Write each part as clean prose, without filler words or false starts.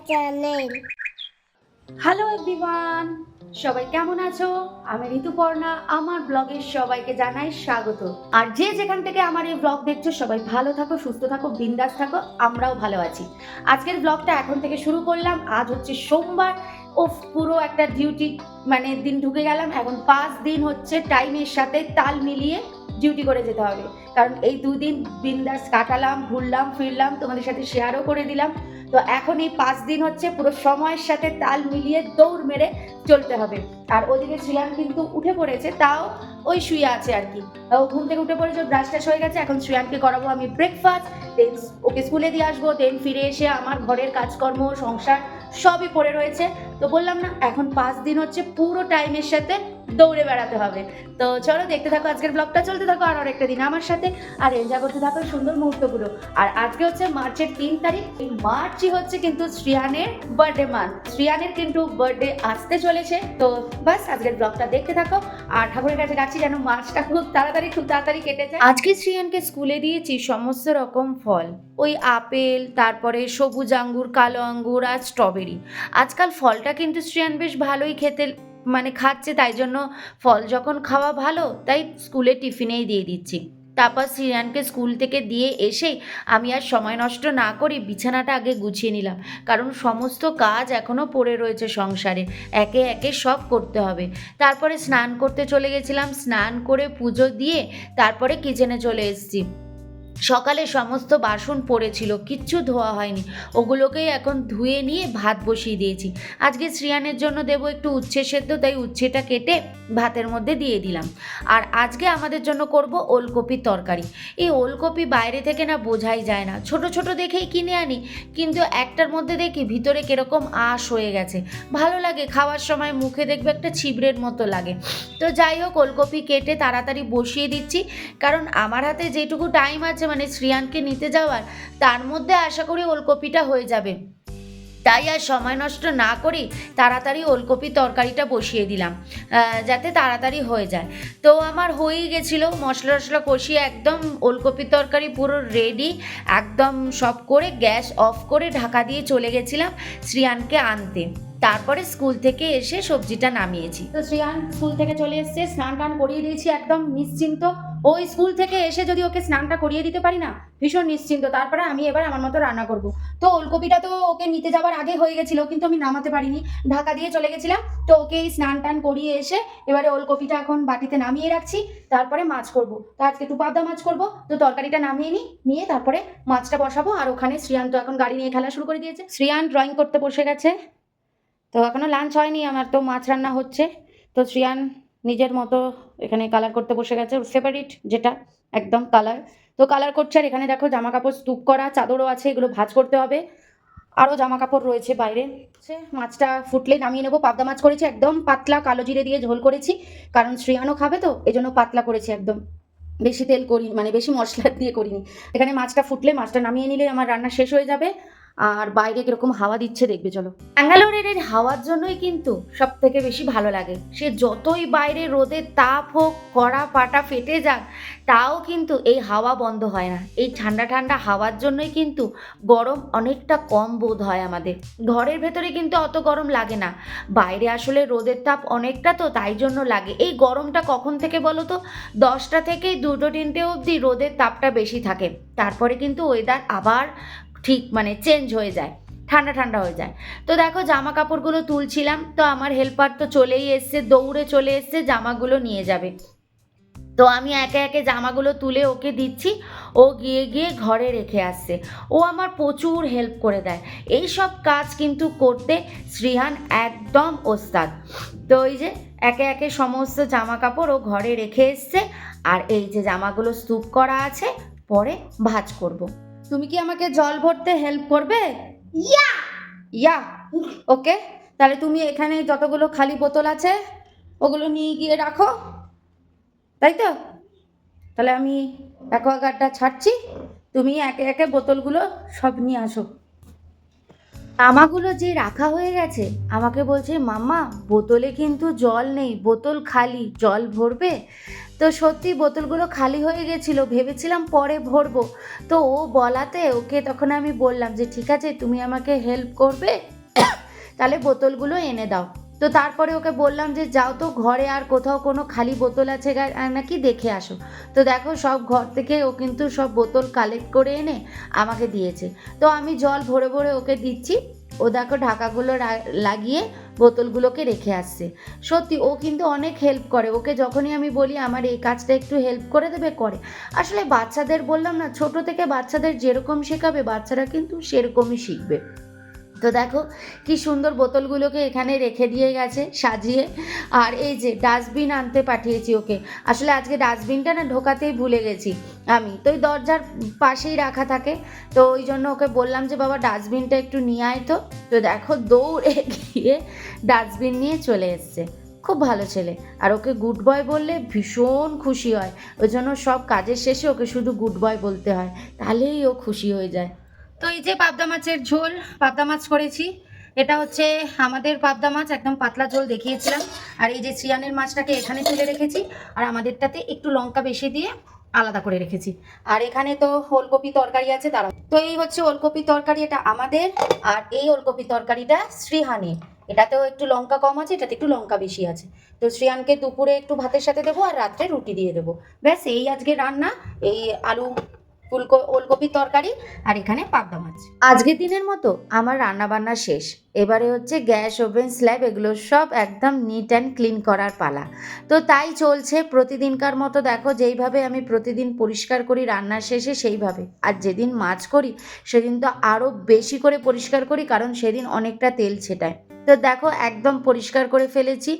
Channel. Hello everyone, সবাই কেমন আছো? আমি ঋতুপর্ণা, আমার ব্লগে সবাইকে জানাই স্বাগত। আর যে যেখান থেকে আমার এই ব্লগ দেখছো সবাই ভালো থাকো, সুস্থ থাকো, বিন্দাস থাকো, আমরাও ভালো আছি। আজকের ব্লগটা এখন থেকে শুরু করলাম। আজ হচ্ছে সোমবার। পুরো একটা ডিউটি দিন ঢুকে গেলাম। এখন 5 দিন হচ্ছে টাইমের সাথে তাল মিলিয়ে ডিউটি করে যেতে হবে, কারণ এই 2 দিন বিন্দাস কাটালাম, ঘুরলাম ফিরলাম, তোমাদের সাথে শেয়ারও করে দিলাম। তো এখন এই 5 দিন হচ্ছে পুরো সময়ের সাথে তাল মিলিয়ে দৌড় মেরে চলতে হবে। আর ওদিকে শ্রিয়ান কিন্তু উঠে পড়েছে, তাও ওই শুয়ে আছে আর কি। ও ঘুম থেকে উঠে পড়েছে, ব্রাশ টাশ হয়ে গেছে। এখন শ্রিয়ানকে করাবো আমি ব্রেকফাস্ট, দেন ওকে স্কুলে দিয়ে আসবো, দেন ফিরে এসে আমার ঘরের কাজকর্ম সংসার সবই পড়ে রয়েছে। তো বললাম না, এখন 5 দিন হচ্ছে পুরো টাইমের সাথে দৌড়ে বেড়াতে হবে। তো চলো দেখতে থাকো আজকের ব্লগটা, চলতে থাকো আর একটা দিন আমার সাথে, আর এনজয় করতে থাকো সুন্দর মুহূর্তগুলো। আর আজকে হচ্ছে মার্চের 3 তারিখ। এই মার্চই হচ্ছে কিন্তু শ্রিয়ানের বার্থডে মান্থ। শ্রিয়ানের কিন্তু বার্থডে আসতে চলেছে। তো বাস আজকের ব্লগটা দেখতে থাকো, আর ঠাকুরের কাছে ডাকছি যেন মার্চটা খুব তাড়াতাড়ি কেটে যায়। আজকে শ্রিয়ানকে স্কুলে দিয়েছি সমস্ত রকম ফল, ওই আপেল, তারপরে সবুজ আঙ্গুর, কালো আঙ্গুর আর স্ট্রবেরি। আজকাল ফলটা কিন্তু শ্রিয়ান বেশ ভালোই খেতে খাচ্ছে, তাই জন্য ফল যখন খাওয়া ভালো তাই স্কুলে টিফিনেই দিয়ে দিচ্ছি। তারপর শ্রিয়ানকে স্কুল থেকে দিয়ে এসেই আমি আর সময় নষ্ট না করি বিছানাটা আগে গুছিয়ে নিলাম, কারণ সমস্ত কাজ এখনও পড়ে রয়েছে সংসারে, একে একে সব করতে হবে। তারপরে স্নান করতে চলে গেছিলাম, স্নান করে পুজো দিয়ে তারপরে কিচেনে চলে এসেছি। সকালে সমস্ত বাসন পড়েছিল, কিচ্ছু ধোয়া হয়নি, ওগুলোকেই এখন ধুয়ে নিয়ে ভাত বসিয়ে দিয়েছি। আজকে শ্রিয়ানের জন্য দেবো একটু উচ্ছে সেদ্ধ, তাই উচ্ছেটা কেটে ভাতের মধ্যে দিয়ে দিলাম। আর আজকে আমাদের জন্য করব ওলকপির তরকারি। এই ওলকপি বাইরে থেকে না বোঝাই যায় না, ছোট ছোট দেখেই কিনে আনি, কিন্তু একটার মধ্যে দেখি ভিতরে কিরকম আঁশ হয়ে গেছে। ভালো লাগে খাওয়ার সময়, মুখে দেখবে একটা ছিবড়ের মতো লাগে। তো যাই হোক, ওলকপি কেটে তাড়াতাড়ি বসিয়ে দিচ্ছি, কারণ আমার হাতে যেটুকু টাইম আছে শ্রিয়ানকে নিতে যাওয়ার, তার মধ্যে আশা করি ওলকপিটা হয়ে যাবে। তাই আর সময় নষ্ট না করি তাড়াতাড়ি ওলকপির তরকারিটা বসিয়ে দিলাম, যাতে তাড়াতাড়ি হয়ে যায়। তো আমার হয়েই গেছিলো, মশলা টশলা কষিয়ে একদম ওলকপির তরকারি পুরো রেডি, একদম সব করে গ্যাস অফ করে ঢাকা দিয়ে চলে গেছিলাম শ্রিয়ানকে আনতে। তারপরে স্কুল থেকে এসে সবজিটা নামিয়েছি। তো শ্রিয়ান স্কুল থেকে চলে এসছে, স্নান টান করিয়ে দিয়েছি, একদম নিশ্চিন্ত। ওই স্কুল থেকে এসে যদি ওকে স্নানটা করিয়ে দিতে পারি না, ভীষণ নিশ্চিন্ত। তারপরে আমি এবার আমার মতো রান্না করব। তো ওলকপিটা তো ওকে নিতে যাওয়ার আগে হয়ে গেছিলো, কিন্তু আমি নামাতে পারিনি, ঢাকা দিয়ে চলে গেছিলাম। তো ওকে এই স্নান টান করিয়ে এসে এবারে ওলকপিটা এখন বাটিতে নামিয়ে রাখছি, তারপরে মাছ করব। তো আজকে একটু পাবদা মাছ করব, তো তরকারিটা নামিয়ে নিয়ে তারপরে মাছটা বসাবো। আর ওখানে শ্রিয়ান তো এখন গাড়ি নিয়ে খেলা শুরু করে দিয়েছে, শ্রিয়ান ড্রয়িং করতে বসে গেছে। তো এখনও লাঞ্চ হয়নি, আমার তো মাছ রান্না হচ্ছে। তো শ্রিয়ান নিজের মতো এখানে কালার করতে বসে গেছে, ওর ফেভারিট যেটা একদম কালার। তো কালার করছে। আর এখানে দেখো জামা কাপড় স্তূপ করা, চাদরও আছে, এগুলো ভাঁজ করতে হবে। আরও জামা কাপড় রয়েছে বাইরে। মাছটা ফুটলে নামিয়ে নেবো। পাবদা মাছ করেছি একদম পাতলা, কালো জিরে দিয়ে ঝোল করেছি, কারণ শ্রিয়ানও খাবে, তো এই জন্য পাতলা করেছি একদম, বেশি তেল করি বেশি মশলা দিয়ে করিনি। এখানে মাছটা ফুটলে, মাছটা নামিয়ে নিলে আমার রান্না শেষ হয়ে যাবে। আর বাইরে কিরকম হাওয়া দিচ্ছে দেখবে চলো। ব্যাঙ্গালোরের এই হাওয়ার জন্যই কিন্তু সব থেকে বেশি ভালো লাগে। সে যতই বাইরে রোদের তাপ হোক, কড়া পাটা ফেটে যাক, তাও কিন্তু এই হাওয়া বন্ধ হয় না। এই ঠান্ডা ঠান্ডা হাওয়ার জন্যই কিন্তু গরম অনেকটা কম বোধ হয় আমাদের। ঘরের ভেতরে কিন্তু অত গরম লাগে না, বাইরে আসলে রোদের তাপ অনেকটা, তো তাই জন্য লাগে। এই গরমটা কখন থেকে বলো তো, 10টা থেকে 2-3টে অবধি রোদের তাপটা বেশি থাকে, তারপরে কিন্তু ওয়েদার আবার ঠিক চেঞ্জ হয়ে যায়, ঠান্ডা ঠান্ডা হয়ে যায়। তো দেখো জামা কাপড়গুলো তুলছিলাম, তো আমার হেল্পার তো চলেই এসছে, দৌড়ে চলে এসছে জামাগুলো নিয়ে যাবে। তো আমি একে একে জামাগুলো তুলে ওকে দিচ্ছি, ও গিয়ে গিয়ে ঘরে রেখে আসছে। ও আমার প্রচুর হেল্প করে দেয় এই সব কাজ কিন্তু করতে, শ্রিহান একদম ওস্তাদ। তো এই যে একে একে সমস্ত জামা কাপড় ও ঘরে রেখে এসছে, আর এই যে জামাগুলো স্তূপ করা আছে, পরে ভাঁজ করব। তুমি কি আমাকে জল ভরতে হেল্প করবে? ইয়া ইয়া ওকে, তাহলে তুমি এখানে যতগুলো খালি বোতল আছে ওগুলো নিয়ে গিয়ে রাখো, তাই তো? তাহলে আমি অ্যাকোয়াগার্ডটা ছাড়ছি, তুমি একে একে বোতলগুলো সব নিয়ে আসো। জামাগুলো যে রাখা হয়ে গেছে, আমাকে বলছে মাম্মা বোতলে কিন্তু জল নেই, বোতল খালি, জল ভরবে? তো সত্যি বোতলগুলো খালি হয়ে গেছিলো, ভেবেছিলাম পরে ভরবো। তো ও বলাতে ওকে তখন আমি বললাম যে ঠিক আছে তুমি আমাকে হেল্প করবে, তাহলে বোতলগুলো এনে দাও। তো তারপরে ওকে বললাম যে যাও তো ঘরে আর কোথাও কোনো খালি বোতল আছে নাকি দেখে আসো। তো দেখো সব ঘর থেকে ও কিন্তু সব বোতল কালেক্ট করে এনে আমাকে দিয়েছে। তো আমি জল ভরে ভরে ওকে দিচ্ছি, ও দেখো ঢাকাগুলো লাগিয়ে বোতলগুলোকে রেখে আসছে। সত্যি ও কিন্তু অনেক হেল্প করে, ওকে যখনই আমি বলি আমার এই কাজটা একটু হেল্প করে দেবে করে। আসলে বাচ্চাদের বললাম না, ছোট থেকে বাচ্চাদের যেরকম শেখাবে বাচ্চারা কিন্তু সেরকমই শিখবে। তো দেখো কি সুন্দর বোতলগুলোকে এখানে রেখে দিয়ে গেছে সাজিয়ে। আর এই যে ডাস্টবিন আনতে পাঠিয়েছি ওকে, আসলে আজকে ডাস্টবিনটা না ঢোকাতেই ভুলে গেছি আমি, তো ওই দরজার পাশেই রাখা থাকে, তো ওই জন্য ওকে বললাম যে বাবা ডাস্টবিনটা একটু নিয়ে আয়। তো তো দেখো দৌড়ে গিয়ে ডাস্টবিন নিয়ে চলে এসছে। খুব ভালো ছেলে, আর ওকে গুড বয় বললে ভীষণ খুশি হয়, ওই জন্য সব কাজের শেষে ওকে শুধু গুড বয় বলতে হয়, তাহলেই ও খুশি হয়ে যায়। তো এই যে পাবদা মাছের ঝোল, পাবদা মাছ করেছি, এটা হচ্ছে আমাদের পাবদা মাছ, একদম পাতলা ঝোল দেখিয়েছিলাম। আর এই যে শ্রিয়ানের মাছটাকে এখানে তুলে রেখেছি, আর আমাদেরটাতে একটু লঙ্কা বেশি দিয়ে আলাদা করে রেখেছি। আর এখানে তো ওলকপি তরকারি আছে, তারা তো এই হচ্ছে ওলকপি তরকারি, এটা আমাদের। আর এই ওলকপি তরকারিটা শ্রীহানের, এটাতেও একটু লঙ্কা কম আছে, এটাতে একটু লঙ্কা বেশি আছে। তো শ্রিয়ানকে দুপুরে একটু ভাতের সাথে দেবো, আর রাত্রে রুটি দিয়ে দেবো। ব্যাস এই আজকে রান্না, এই আলু ওলকপির তরকারি আর এখানে পাবদা মাছ। আজকের দিনের মতো আমার রান্না বান্না শেষ, এবারে হচ্ছে গ্যাস ওভেন স্ল্যাব এগুলো সব একদম নিট অ্যান্ড ক্লিন করার পালা। তো তাই চলছে প্রতিদিনকার মতো, দেখো যেইভাবে আমি প্রতিদিন পরিষ্কার করি রান্নার শেষে সেইভাবে, আর যেদিন মাছ করি সেদিন তো আরও বেশি করে পরিষ্কার করি, কারণ সেদিন অনেকটা তেল ছেটায়। তো দেখো একদম পরিষ্কার করে ফেলেছি,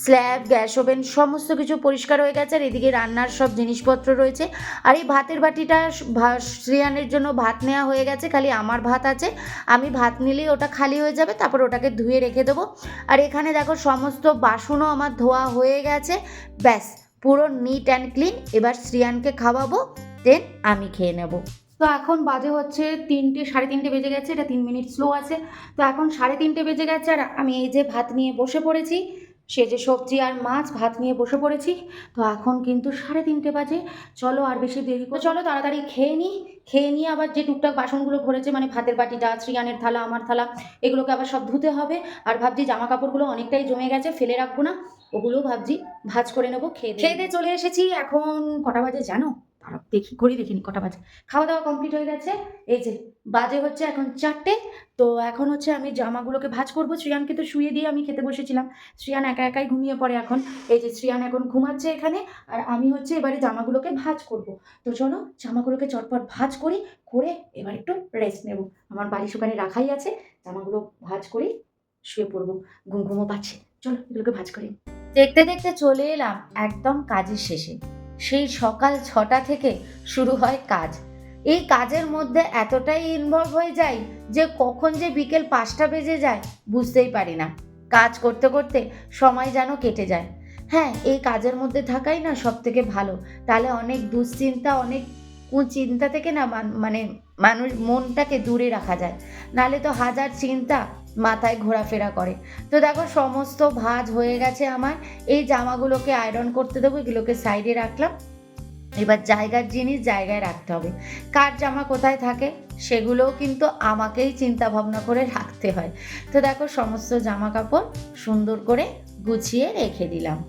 স্ল্যাব গ্যাস ওভেন সমস্ত কিছু পরিষ্কার হয়ে গেছে। আর এদিকে রান্নার সব জিনিসপত্র রয়েছে। আর এই ভাতের বাটিটা শ্রিয়ানের জন্য ভাত নেওয়া হয়ে গেছে, খালি আমার ভাত আছে, আমি ভাত নিলেই ওটা খালি হয়ে যাবে, তারপর ওটাকে ধুয়ে রেখে দেবো। আর এখানে দেখো সমস্ত বাসনও আমার ধোয়া হয়ে গেছে, ব্যাস পুরো নিট অ্যান্ড ক্লিন। এবার শ্রিয়ানকে খাওয়াবো, দেন আমি খেয়ে নেবো। তো এখন বাজে হচ্ছে 3টে, 3:30 বেজে গেছে, এটা 3 মিনিট স্লো আছে। তো এখন 3:30 বেজে গেছে, আর আমি এই যে ভাত নিয়ে বসে পড়েছি, সে যে সবজি আর মাছ, ভাত নিয়ে বসে পড়েছি। তো এখন কিন্তু 3:30 বাজে, চলো আর বেশি দেরি করে চলো তাড়াতাড়ি খেয়ে নিই। খেয়ে নিয়ে আবার যে টুকটাক বাসনগুলো ভরেছে, মানে ভাতের বাটিটা, শ্রিয়ানের থালা, আমার থালা, এগুলোকে আবার সব ধুতে হবে। আর ভাবছি জামা কাপড়গুলো অনেকটাই জমে গেছে, ফেলে রাখবো না, ওগুলোও ভাবছি ভাঁজ করে নেবো। খেয়ে দিয়ে চলে এসেছি। এখন কটা বাজে জানো? দেখি ঘড়ি দেখিনি কটা বাজে। খাওয়া দাওয়া কমপ্লিট হয়ে গেছে, এই যে বাজে হচ্ছে এখন 4টে। তো এখন হচ্ছে আমি জামাগুলোকে ভাঁজ করবো। শ্রিয়ানকে তো শুয়ে দিয়ে আমি খেতে বসেছিলাম, শ্রিয়ান একা একাই ঘুমিয়ে পড়ে এখন। এই যে শ্রিয়ান এখন ঘুমাচ্ছে এখানে, আর আমি হচ্ছে এবারে জামাগুলোকে ভাঁজ করব। তো চলো জামাগুলোকে চটপট ভাঁজ করি, করে এবার একটু রেস্ট নেব। আমার বাড়ি শুকানে রাখাই আছে, জামাগুলো ভাঁজ করি, শুয়ে পড়বো, ঘুমও পাচ্ছে। চলো এগুলোকে ভাঁজ করি। দেখতে দেখতে চলে এলাম একদম কাজের শেষে। সেই সকাল 6টা থেকে শুরু হয় কাজ। এই কাজের মধ্যে এতটাই ইনভলভ হয়ে যাই যে কখন যে বিকেল 5টা বেজে যায় বুঝতেই পারি না। কাজ করতে করতে সময় যেন কেটে যায়। হ্যাঁ, এই কাজের মধ্যে থাকাই না সব থেকে ভালো, তাহলে অনেক দুশ্চিন্তা, অনেক কুচিন্তা থেকে না মানে মানুষ মনটাকে দূরে রাখা যায়, নাহলে তো হাজার চিন্তা মাথায় ঘোরাফেরা করে। তো দেখো সমস্ত ভাঁজ হয়ে গেছে আমার, এই জামাগুলোকে আয়রন করতে দেবো, এগুলোকে সাইডে রাখলাম। এবার জায়গার জিনিস জায়গায় রাখতে হবে, কার জামা কোথায় থাকে সেগুলোও কিন্তু আমাকেই চিন্তা ভাবনা করে রাখতে হয়। তো দেখো সমস্ত জামা কাপড় সুন্দর করে গুছিয়ে রেখে দিলাম।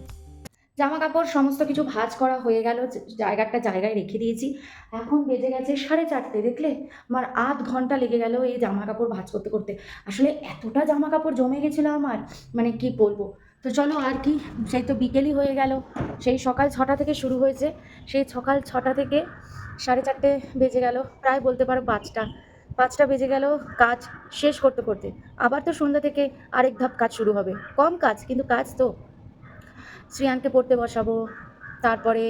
জামা কাপড় সমস্ত কিছু ভাঁজ করা হয়ে গেল, জায়গাটা জায়গায় রেখে দিয়েছি। এখন বেজে গেছে 4:30, দেখলে আমার আধ ঘন্টা লেগে গেল এই জামা কাপড় ভাঁজ করতে করতে। আসলে এতটা জামা কাপড় জমে গেছিলো আমার, মানে কি বলবো। তো চলো আর কি, সেই তো বিকেলই হয়ে গেল, সেই সকাল 6টা থেকে শুরু হয়েছে, সেই সকাল 6টা থেকে 4:30 বেজে গেল, প্রায় বলতে পারো 5টা বেজে গেল কাজ শেষ করতে করতে। আবার তো সন্ধ্যা থেকে আরেক ধাপ কাজ শুরু হবে, কম কাজ কিন্তু কাজ। তো শ্রিয়ানকে পড়তে বসাবো, তারপরে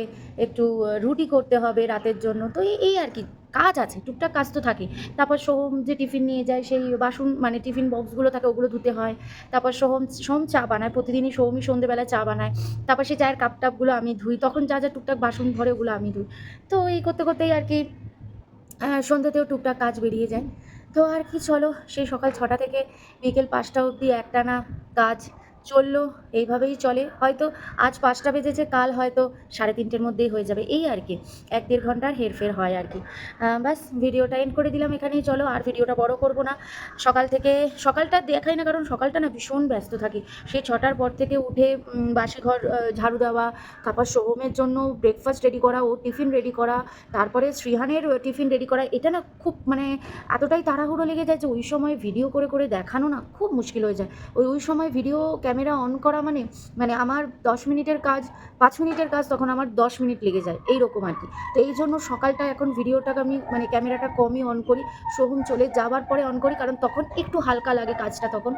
একটু রুটি করতে হবে রাতের জন্য। তো এই আর কি কাজ আছে, টুকটাক কাজ তো থাকে। তারপর সোহম যে টিফিন নিয়ে যায় সেই বাসন, মানে টিফিন বক্সগুলো থাকে ওগুলো ধুতে হয়। তারপর সোহম চা বানায়, প্রতিদিনই সোহমই সন্ধেবেলা চা বানায়। তারপর সেই চায়ের কাপ টাপগুলো আমি ধুই, তখন যা যা টুকটাক বাসন ভরে ওগুলো আমি ধুই। তো এই করতে করতেই আর কি সন্ধ্যেতেও টুকটাক কাজ বেরিয়ে যায়। তো আর কি চলো, সেই সকাল 6টা থেকে বিকেল 5টা অবধি একটানা কাজ চললো, এইভাবেই চলে। হয়তো আজ ৫টা বেজেছে, কাল হয়তো ৩:৩০-র মধ্যেই হয়ে যাবে, এই আর কি। ১-১.৫ ঘন্টার হেরফের হয় আর কি। ব্যাস ভিডিওটা এন্ড করে দিলাম এখানেই। চলো আর ভিডিওটা বড় করব না। সকাল থেকে সকালটা দেখাই না, কারণ সকালটা না ভীষণ ব্যস্ত থাকি। সেই ৬টার পর থেকে উঠে বাসি ঘর ঝাড়ু দেওয়া, তারপর সোহমের জন্য ব্রেকফাস্ট রেডি করা, ওর টিফিন রেডি করা, তারপরে শ্রীহানের টিফিন রেডি করা। এটা না খুব মানে এতটাই তাড়াহুড়ো লেগে যায় যে ওই সময় ভিডিও করে করে দেখানো না খুব মুশকিল হয়ে যায়। ওই সময় ভিডিও ক্যামেরা অন করা মানে আমার ১০ মিনিটের কাজ, ৫ মিনিটের কাজ তখন আমার ১০ মিনিট লেগে যায়, এইরকম আর কি। তো এই জন্য সকালটা এখন ভিডিওটাকে আমি মানে ক্যামেরাটা কমই অন করি, সোহম চলে যাবার পরে অন করি, কারণ তখন একটু হালকা লাগে কাজটা তখন,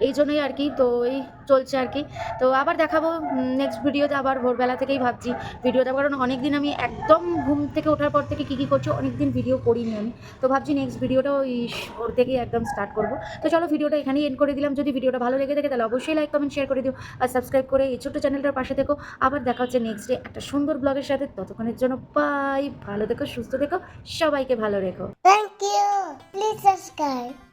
এই জন্যই আর কি। তো এই চলছে আর কি। তো আবার দেখাবো নেক্সট ভিডিওতে, আবার ভোরবেলা থেকেই ভাবছি ভিডিও দেবো, কারণ অনেক দিন আমি একদম ঘুম থেকে ওঠার পর থেকে কী কী করছি অনেক দিন ভিডিও করিনি আমি। তো ভাবছি নেক্সট ভিডিওটা ওই ভোর থেকেই একদম স্টার্ট করবো। তো চলো ভিডিওটা এখানেই এন্ড করে দিলাম। যদি ভিডিওটা ভালো লেগে থাকে তাহলে অবশ্যই লাইক কমেন্ট শেয়ার করে দিও, আর সাবস্ক্রাইব করে এই ছোট্ট চ্যানেলটার পাশে থেকো। আবার দেখা হচ্ছে নেক্সট ডে একটা সুন্দর ব্লগের সাথে। ততক্ষণের জন্য বাই, ভালো থেকো, সুস্থ থেকো, সবাইকে ভালো রেখো। Thank you. Please subscribe.